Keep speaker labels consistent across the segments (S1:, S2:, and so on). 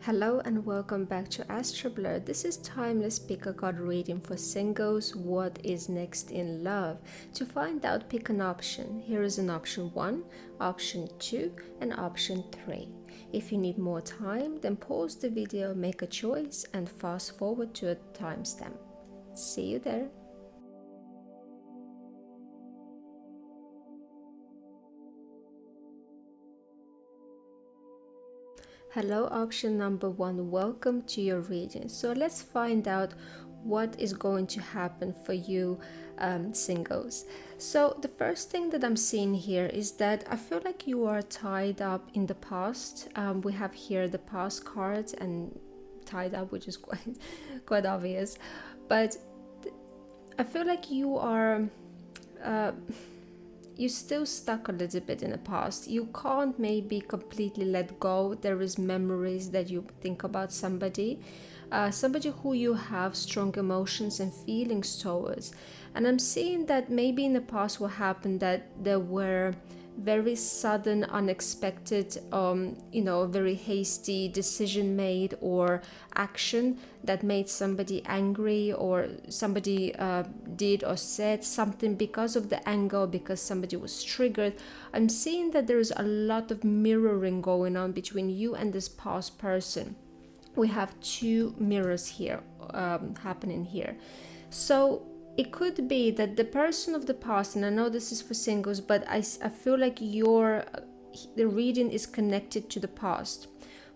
S1: Hello and welcome back to Astroblur. This is timeless pick a card reading for singles. What is next in love? To find out, pick an option. Here is an option 1, option 2, and option 3. If you need more time, then pause the video, make a choice, and fast forward to a timestamp. See you there. Hello, option number 1, welcome to your reading. So let's find out what is going to happen for you singles. So the first thing that I'm seeing here is that I feel like you are tied up in the past. We have here the past card and tied up, which is quite obvious, but I feel like you are you're still stuck a little bit in the past. You can't maybe completely let go. There is memories that you think about somebody who you have strong emotions and feelings towards. And I'm seeing that maybe in the past what happened, that there were very sudden, unexpected, very hasty decision made or action that made somebody angry, or somebody did or said something because of the anger, because somebody was triggered. I'm seeing that there is a lot of mirroring going on between you and this past person. We have two mirrors here happening here. So it could be that the person of the past, and I know this is for singles, but I feel like the reading is connected to the past.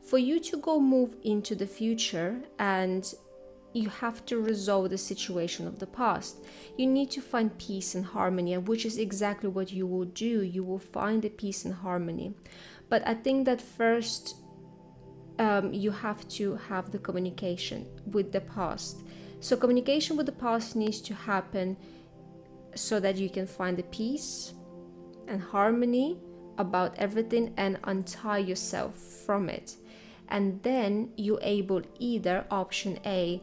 S1: For you to go move into the future, and you have to resolve the situation of the past. You need to find peace and harmony, which is exactly what you will do. You will find the peace and harmony. But I think that first you have to have the communication with the past. So communication with the past needs to happen so that you can find the peace and harmony about everything and untie yourself from it. And then you're able, either option A,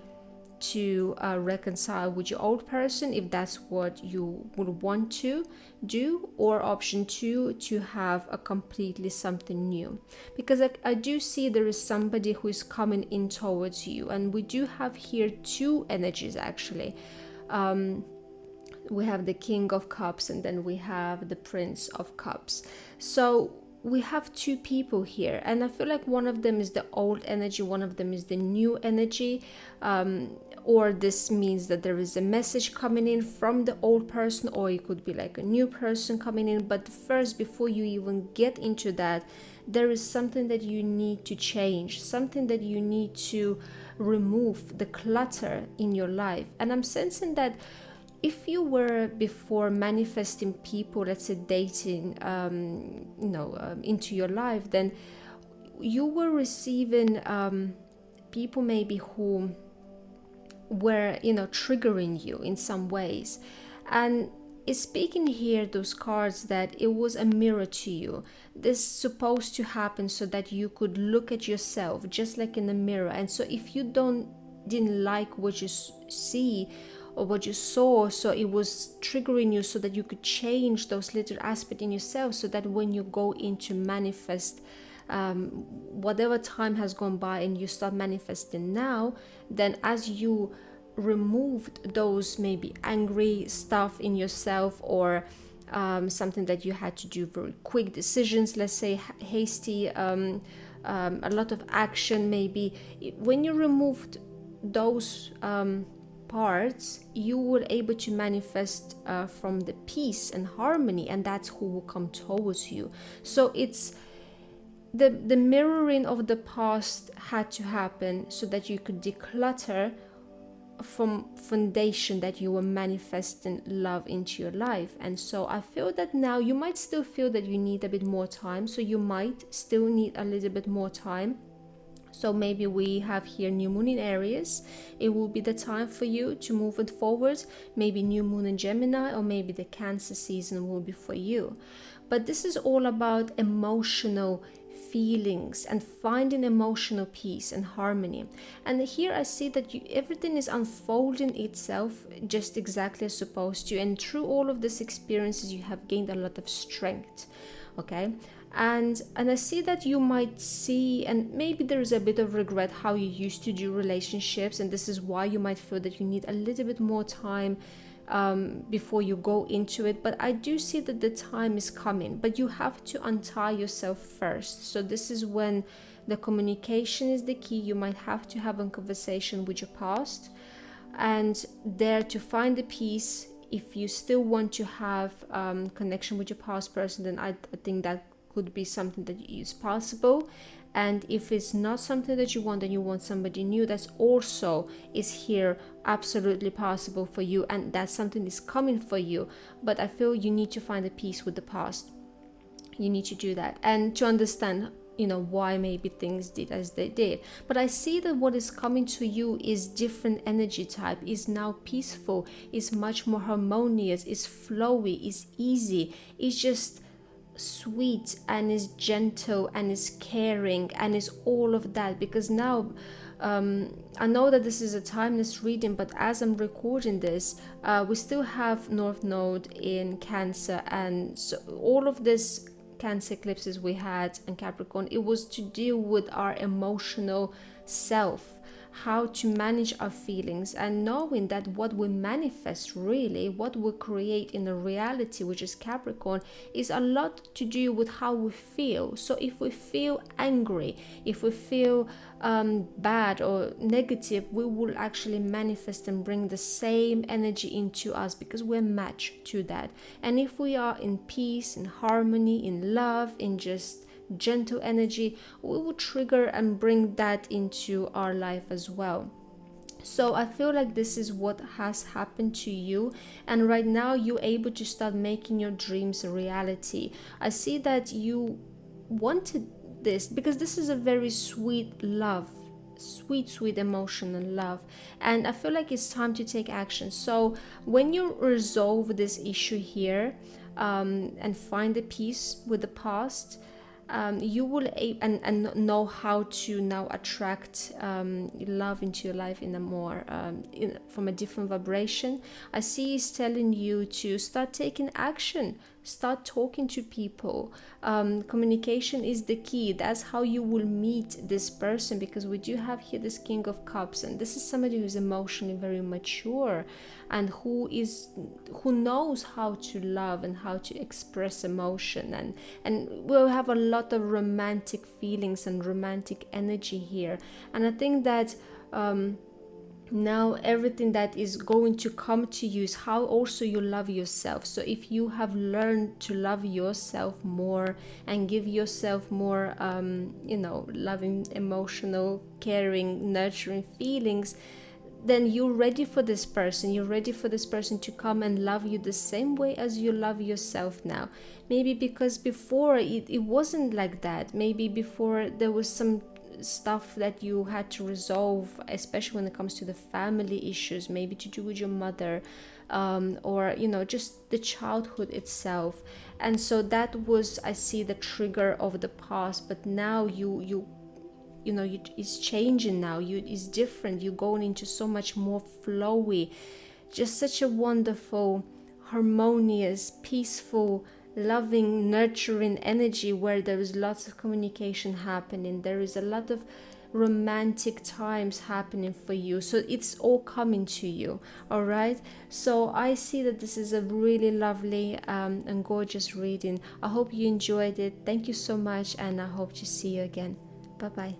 S1: to reconcile with your old person if that's what you would want to do, or option 2, to have a completely something new. Because I do see there is somebody who is coming in towards you, and we do have here two energies actually. We have the King of Cups and then we have the Prince of Cups. So we have two people here, and I feel like one of them is the old energy, one of them is the new energy, or this means that there is a message coming in from the old person, or it could be like a new person coming in. But first, before you even get into that, there is something that you need to change, something that you need to remove, the clutter in your life. And I'm sensing that if you were before manifesting people, let's say dating, into your life, then you were receiving people maybe who were, triggering you in some ways. And it's speaking here, those cards, that it was a mirror to you. This is supposed to happen so that you could look at yourself just like in a mirror. And so if you didn't like what you see or what you saw, so it was triggering you, so that you could change those little aspects in yourself, so that when you go into manifest, whatever time has gone by and you start manifesting now, then as you removed those maybe angry stuff in yourself, or something that you had to do very quick decisions, let's say hasty, a lot of action maybe, when you removed those parts, you were able to manifest from the peace and harmony, and that's who will come towards you. So it's the mirroring of the past had to happen so that you could declutter from foundation that you were manifesting love into your life. And so I feel that now you might still feel that you need a bit more time, so you might still need a little bit more time. So maybe we have here new moon in Aries. It will be the time for you to move it forward. Maybe new moon in Gemini, or maybe the Cancer season will be for you. But this is all about emotional feelings and finding emotional peace and harmony. And here I see that everything is unfolding itself just exactly as supposed to, and through all of these experiences you have gained a lot of strength. Okay, and I see that you might see, and maybe there is a bit of regret how you used to do relationships, and this is why you might feel that you need a little bit more time before you go into it. But I do see that the time is coming, but you have to untie yourself first. So this is when the communication is the key. You might have to have a conversation with your past, and there to find the peace. If you still want to have connection with your past person, then I think that could be something that is possible. And if it's not something that you want and you want somebody new, that's also is here absolutely possible for you, and that's something is coming for you. But I feel you need to find a peace with the past. You need to do that, and to understand why maybe things did as they did. But I see that what is coming to you is different energy type, is now peaceful, is much more harmonious, is flowy, is easy, is just sweet, and is gentle, and is caring, and is all of that. Because now I know that this is a timeless reading, but as I'm recording this, we still have North Node in Cancer, and so all of this Cancer eclipses we had and Capricorn, it was to deal with our emotional self, how to manage our feelings, and knowing that what we manifest, really what we create in the reality, which is Capricorn, is a lot to do with how we feel. So if we feel angry, if we feel bad or negative, we will actually manifest and bring the same energy into us, because we're matched to that. And if we are in peace, in harmony, in love, in just gentle energy, we will trigger and bring that into our life as well. So I feel like this is what has happened to you, and right now you're able to start making your dreams a reality. I see that you wanted this because this is a very sweet love, sweet emotional love, and I feel like it's time to take action. So when you resolve this issue here and find the peace with the past, you will and know how to now attract love into your life in a more from a different vibration. I see it's telling you to start taking action, start talking to people. Communication is the key. That's how you will meet this person, because we do have here this King of Cups, and this is somebody who's emotionally very mature and who knows how to love and how to express emotion, and we'll have a lot of romantic feelings and romantic energy here. And I think that now everything that is going to come to you is how also you love yourself. So if you have learned to love yourself more and give yourself more loving, emotional, caring, nurturing feelings, then you're ready for this person. You're ready for this person to come and love you the same way as you love yourself now. Maybe because before it wasn't like that. Maybe before there was some stuff that you had to resolve, especially when it comes to the family issues, maybe to do with your mother, or just the childhood itself. And so that was, I see, the trigger of the past. But now it's changing now. It's different. You're going into so much more flowy, just such a wonderful, harmonious, peaceful, loving, nurturing energy where there is lots of communication happening. There is a lot of romantic times happening for you. So it's all coming to you. All right. So I see that this is a really lovely and gorgeous reading. I hope you enjoyed it. Thank you so much, and I hope to see you again. Bye-bye.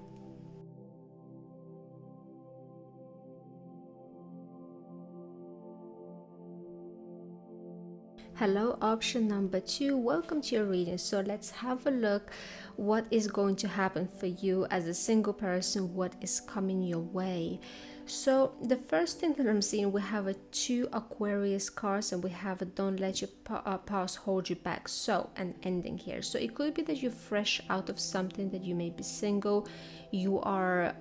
S1: Hello, option number 2. Welcome to your reading. So let's have a look what is going to happen for you as a single person, what is coming your way. So the first thing that I'm seeing, we have 2 Aquarius cards, and we have a don't let your past hold you back. So an ending here. So it could be that you're fresh out of something, that you may be single, you are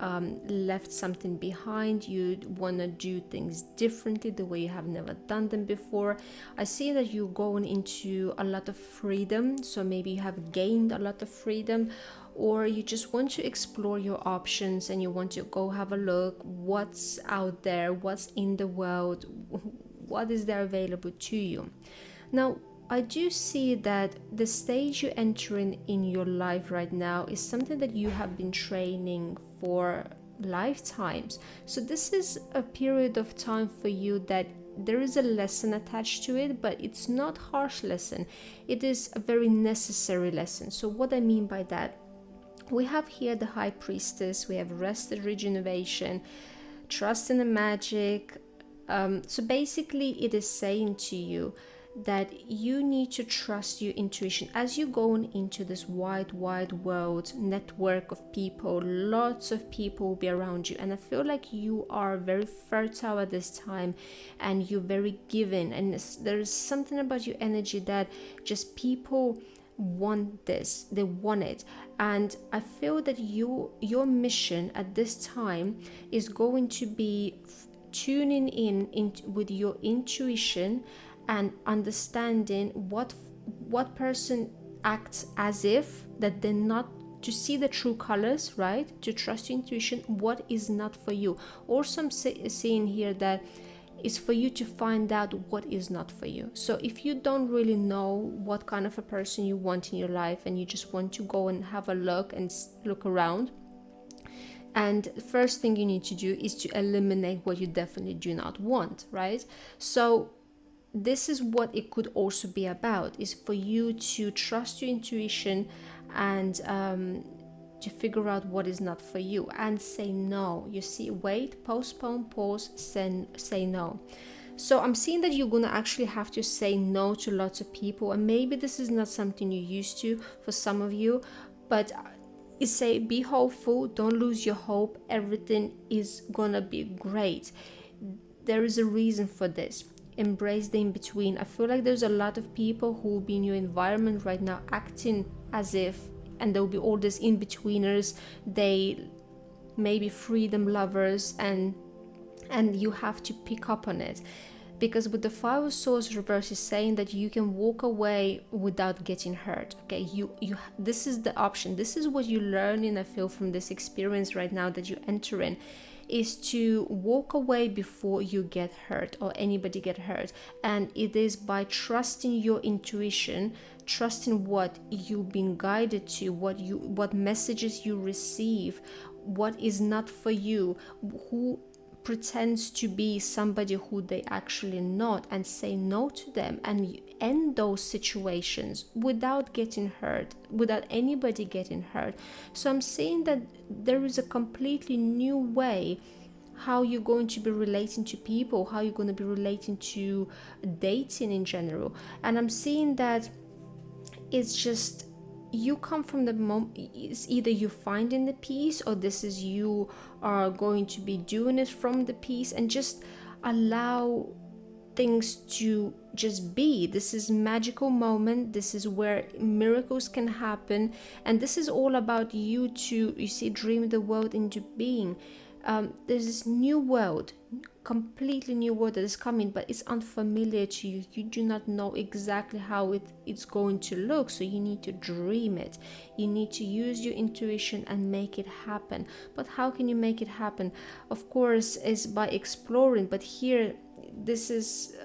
S1: left something behind, you want to do things differently, the way you have never done them before. I see that you're going into a lot of freedom, so maybe you have gained a lot of freedom, or you just want to explore your options and you want to go have a look what's out there, what's in the world, what is there available to you. Now, I do see that the stage you're entering in your life right now is something that you have been training for lifetimes. So this is a period of time for you that there is a lesson attached to it, but it's not harsh lesson. It is a very necessary lesson. So what I mean by that, we have here the High Priestess, we have rested, regeneration, trust in the magic. So basically it is saying to you that you need to trust your intuition as you're going into this wide world network of people. Lots of people will be around you, and I feel like you are very fertile at this time and you're very giving, and there's something about your energy that just people want this, they want it. And I feel that your mission at this time is going to be tuning in with your intuition and understanding what person acts as if that they're not, to see the true colors, right? To trust your intuition, what is not for you. Also, I'm saying here that is for you to find out what is not for you. So if you don't really know what kind of a person you want in your life and you just want to go and have a look and look around, and the first thing you need to do is to eliminate what you definitely do not want, right? So this is what it could also be about, is for you to trust your intuition and to figure out what is not for you and say no. You see, wait, postpone, pause, say no. So I'm seeing that you're going to actually have to say no to lots of people, and maybe this is not something you're used to for some of you, but it's say be hopeful, don't lose your hope, everything is gonna be great. There is a reason for this. Embrace the in-between. I feel like there's a lot of people who will be in your environment right now acting as if, and there will be all these in-betweeners, they may be freedom lovers, and you have to pick up on it. Because with the Five of Swords reverse is saying that you can walk away without getting hurt. Okay, you this is the option. This is what you're learning, I feel, from this experience right now that you're entering, is to walk away before you get hurt or anybody get hurt. And it is by trusting your intuition, trusting what you've been guided to, what messages you receive, what is not for you, who pretends to be somebody who they actually not, and say no to them and end those situations without getting hurt, without anybody getting hurt. So I'm saying that there is a completely new way how you're going to be relating to people, how you're going to be relating to dating in general. And I'm seeing that it's just, you come from the moment, it's either you finding the peace, or this is you are going to be doing it from the peace, and just allow things to just be. This is magical moment, this is where miracles can happen, and this is all about you to, you see, dream the world into being. There's this new world, completely new world that is coming, but it's unfamiliar to you. You do not know exactly how it's going to look, so you need to dream it. You need to use your intuition and make it happen. But how can you make it happen? Of course, is by exploring, but here this is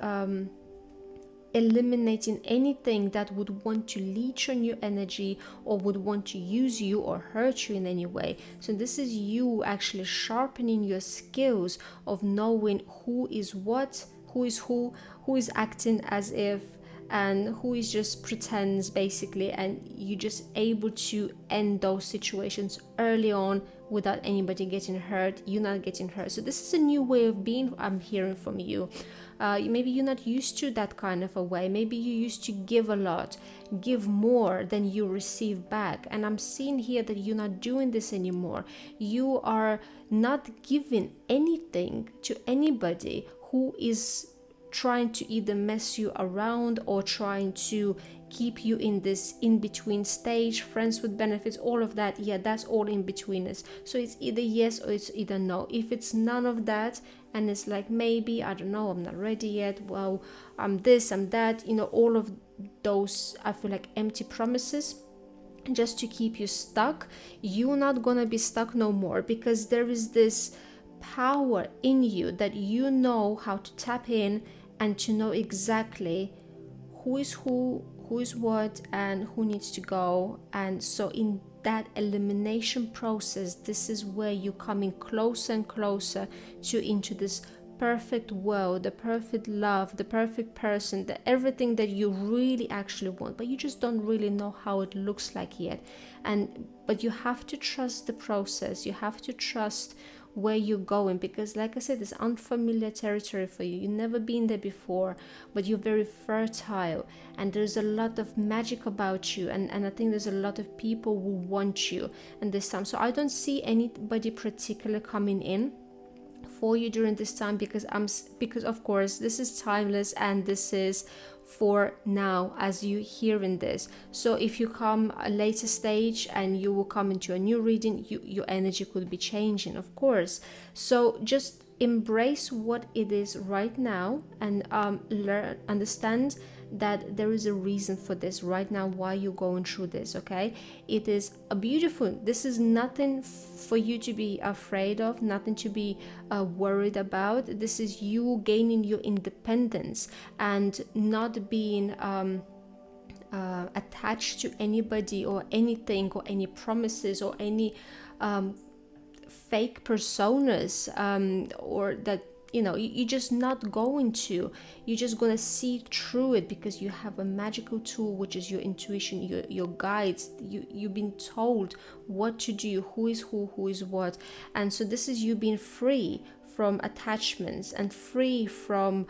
S1: eliminating anything that would want to leech on your energy or would want to use you or hurt you in any way. So this is you actually sharpening your skills of knowing who is what, who is acting as if, and who is just pretends basically, and you're just able to end those situations early on without anybody getting hurt, you not getting hurt. So this is a new way of being I'm hearing from you. Maybe you're not used to that kind of a way. Maybe you used to give a lot, give more than you receive back. And I'm seeing here that you're not doing this anymore. You are not giving anything to anybody who is trying to either mess you around or trying to keep you in this in-between stage, friends with benefits, all of that. Yeah, that's all in between us. So it's either yes or it's either no. If it's none of that, and it's like, maybe, I don't know, I'm not ready yet, well, I'm this, I'm that, all of those, I feel like empty promises, just to keep you stuck. You're not gonna be stuck no more, because there is this power in you that you know how to tap in and to know exactly who is what, and who needs to go. And so in that elimination process, this is where you're coming closer and closer to into this perfect world, the perfect love, the perfect person, the everything that you really actually want, but you just don't really know how it looks like yet. But you have to trust the process. You have to trust where you're going, because like I said, it's unfamiliar territory for you. You've never been there before, but you're very fertile, and there's a lot of magic about you, and I think there's a lot of people who want you in this time. So I don't see anybody particular coming in for you during this time, because of course this is timeless, and this is for now as you hearing this. So if you come a later stage and you will come into a new reading, your energy could be changing, of course. So just embrace what it is right now, and understand that there is a reason for this right now, why you're going through this. Okay, it is a beautiful, this is nothing for you to be afraid of, nothing to be worried about. This is you gaining your independence and not being attached to anybody or anything, or any promises, or any fake personas, or that you're just not going to, you're just going to see through it, because you have a magical tool, which is your intuition, your guides. You've been told what to do, who is what. And so this is you being free from attachments, and free from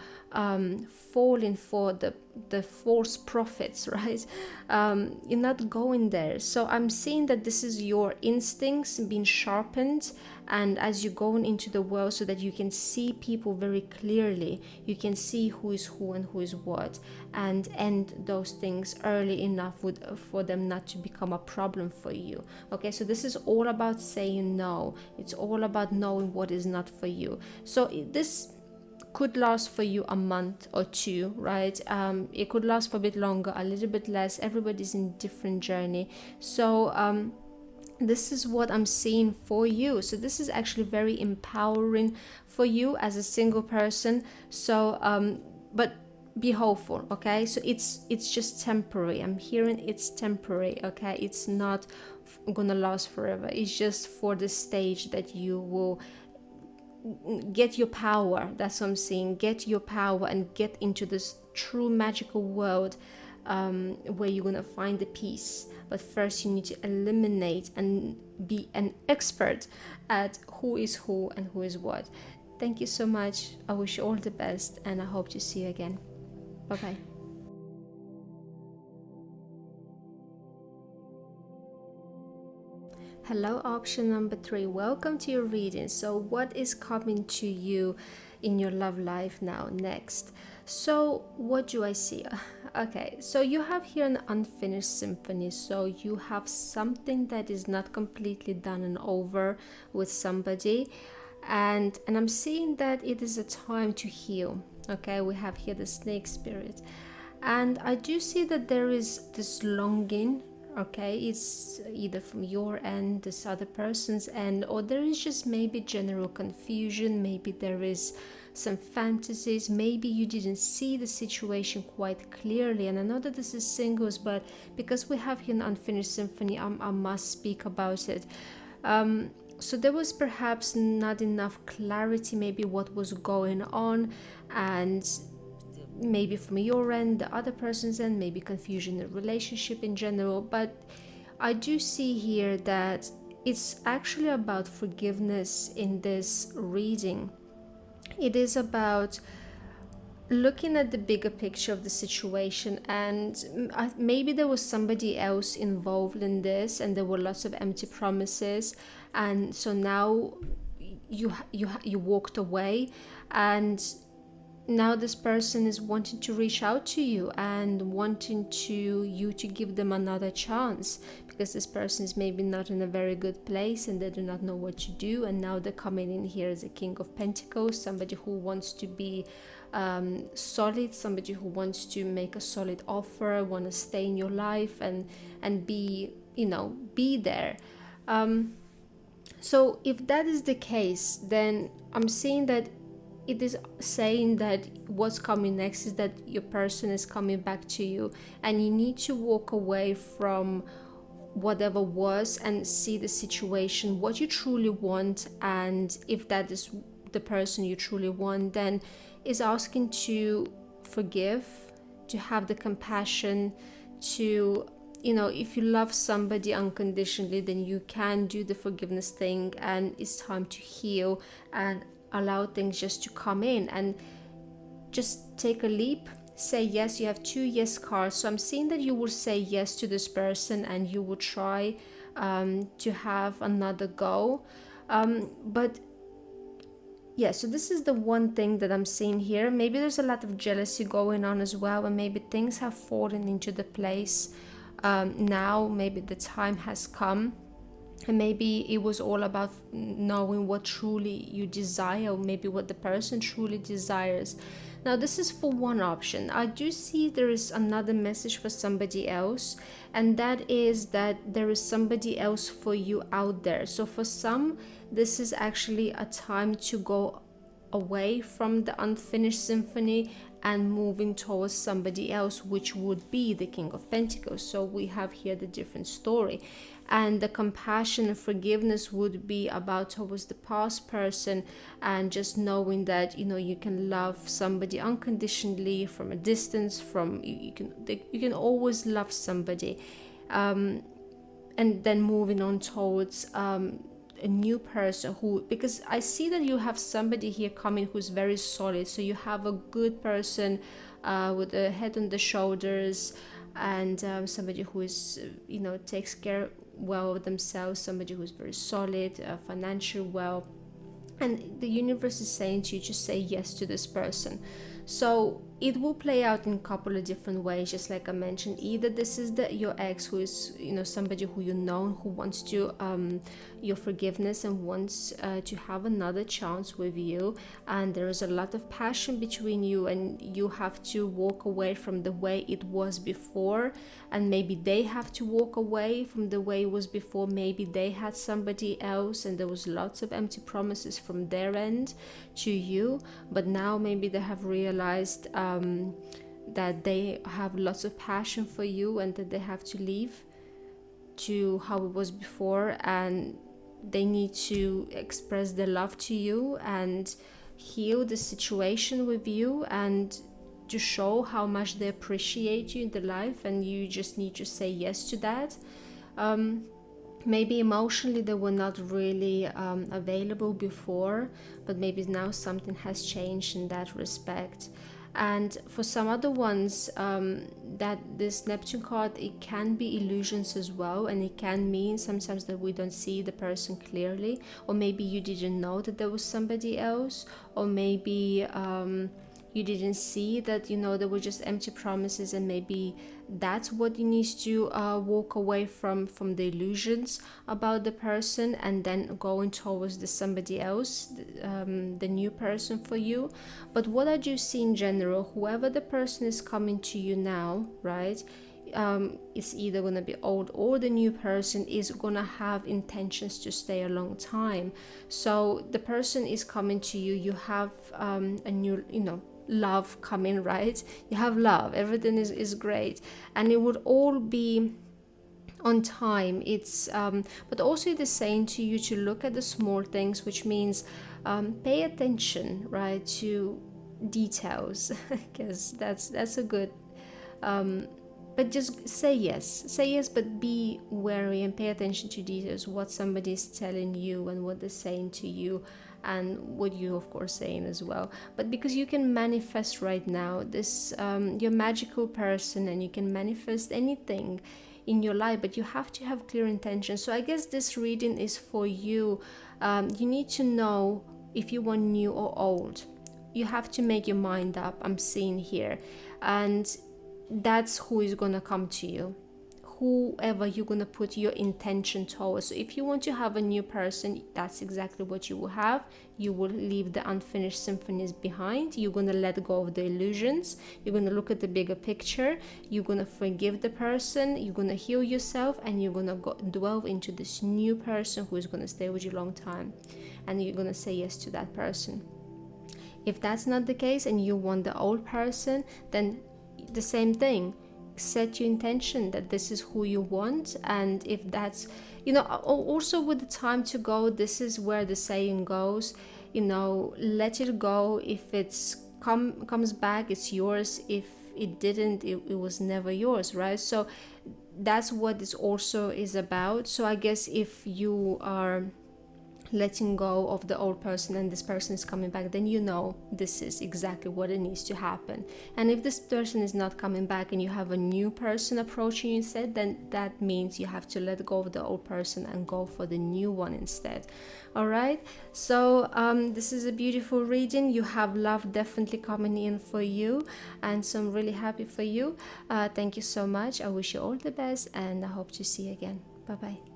S1: falling for the false prophets, right? You're not going there. So I'm seeing that this is your instincts being sharpened, and as you're going into the world, so that you can see people very clearly, you can see who is who and who is what, and end those things early enough for them not to become a problem for you. Okay, so this is all about saying no. It's all about knowing what is not for you. So this could last for you a month or two, right? It could last for a bit longer, a little bit less. Everybody's in different journey. So this is what I'm seeing for you. So this is actually very empowering for you as a single person. So but be hopeful, okay? So it's just temporary. I'm hearing it's temporary, okay? It's not gonna last forever. It's just for the stage that you will get your power. That's what I'm saying. Get your power and get into this true magical world, where you're gonna find the peace. But first you need to eliminate and be an expert at who is who and who is what. Thank you so much. I wish you all the best, and I hope to see you again. Bye bye. Hello, option number 3. Welcome to your reading. So what is coming to you in your love life now, next? So what do I see? Okay, so you have here an unfinished symphony. So you have something that is not completely done and over with somebody, and I'm seeing that it is a time to heal. Okay, we have here the snake spirit, and I do see that there is this longing. Okay, it's either from your end, this other person's end, or there is just maybe general confusion. Maybe there is some fantasies. Maybe you didn't see the situation quite clearly. And I know that this is singles, but because we have here an unfinished symphony, I must speak about it. So there was perhaps not enough clarity, maybe what was going on, and maybe from your end, the other person's end, maybe confusion in the relationship in general. But I do see here that it's actually about forgiveness in this reading. It is about looking at the bigger picture of the situation, and maybe there was somebody else involved in this, and there were lots of empty promises, and so now you walked away, and now this person is wanting to reach out to you and wanting you to give them another chance, because this person is maybe not in a very good place and they do not know what to do. And now they're coming in here as a King of Pentacles, somebody who wants to be solid, somebody who wants to make a solid offer, want to stay in your life and be be there. So if that is the case, then I'm seeing that it is saying that what's coming next is that your person is coming back to you, and you need to walk away from whatever was and see the situation, what you truly want. And if that is the person you truly want, then is asking to forgive, to have the compassion, to if you love somebody unconditionally, then you can do the forgiveness thing, and it's time to heal and allow things just to come in and just take a leap. Say yes. You have 2 yes cards, so I'm seeing that you will say yes to this person and you will try to have another go. But yeah, so this is the one thing that I'm seeing here. Maybe there's a lot of jealousy going on as well, and maybe things have fallen into the place now. Maybe the time has come, and maybe it was all about knowing what truly you desire, or maybe what the person truly desires. Now, this is for one option. I do see there is another message for somebody else, and that is that there is somebody else for you out there. So for some, this is actually a time to go away from the unfinished symphony and moving towards somebody else, which would be the King of Pentacles. So we have here the different story. And the compassion and forgiveness would be about towards the past person, and just knowing that you can love somebody unconditionally from a distance. You can always love somebody, and then moving on towards a new person because I see that you have somebody here coming who's very solid. So you have a good person with a head on the shoulders, and somebody who is takes care well of themselves, somebody who's very solid, financial well. And the universe is saying to you, just say yes to this person. So it will play out in a couple of different ways, just like I mentioned. Either this is your ex, who is somebody who who wants to your forgiveness and wants to have another chance with you, and there is a lot of passion between you, and you have to walk away from the way it was before, and maybe they have to walk away from the way it was before. Maybe they had somebody else and there was lots of empty promises from their end to you, but now maybe they have realized that they have lots of passion for you, and that they have to leave to how it was before, and they need to express their love to you and heal the situation with you, and to show how much they appreciate you in the life, and you just need to say yes to that. Maybe emotionally they were not really available before, but maybe now something has changed in that respect. And for some other ones, that this Neptune card, it can be illusions as well, and it can mean sometimes that we don't see the person clearly, or maybe you didn't know that there was somebody else, or maybe you didn't see that there were just empty promises, and maybe that's what you need to walk away from the illusions about the person, and then going towards the somebody else, the new person for you. But what I do see in general, whoever the person is coming to you now, right, it's either going to be old, or the new person is going to have intentions to stay a long time. So the person is coming to you, you have a new love coming, right? You have love, everything is great, and it would all be on time. It's but also it is saying to you to look at the small things, which means pay attention, right, to details. I guess that's a good but just say yes, but be wary and pay attention to details, what somebody is telling you and what they're saying to you, and what you of course saying as well. But because you can manifest right now, this you're a magical person, and you can manifest anything in your life, but you have to have clear intention. So I guess this reading is for you. You need to know if you want new or old. You have to make your mind up, I'm seeing here, and that's who is gonna come to you. whoever you're going to put your intention towards. So if you want to have a new person, that's exactly what you will have. You will leave the unfinished symphonies behind. You're going to let go of the illusions. You're going to look at the bigger picture. You're going to forgive the person. You're going to heal yourself, and you're going to delve into this new person who is going to stay with you a long time, and you're going to say yes to that person. If that's not the case and you want the old person, then the same thing. Set your intention that this is who you want. And if that's, also with the time to go, this is where the saying goes, let it go. If it's comes back, it's yours. If it didn't, it was never yours, right? So that's what this also is about. So I guess if you are letting go of the old person and this person is coming back, then this is exactly what it needs to happen. And if this person is not coming back and you have a new person approaching you instead, then that means you have to let go of the old person and go for the new one instead. All right, so this is a beautiful reading. You have love definitely coming in for you, and so I'm really happy for you. Thank you so much. I wish you all the best, and I hope to see you again. Bye bye.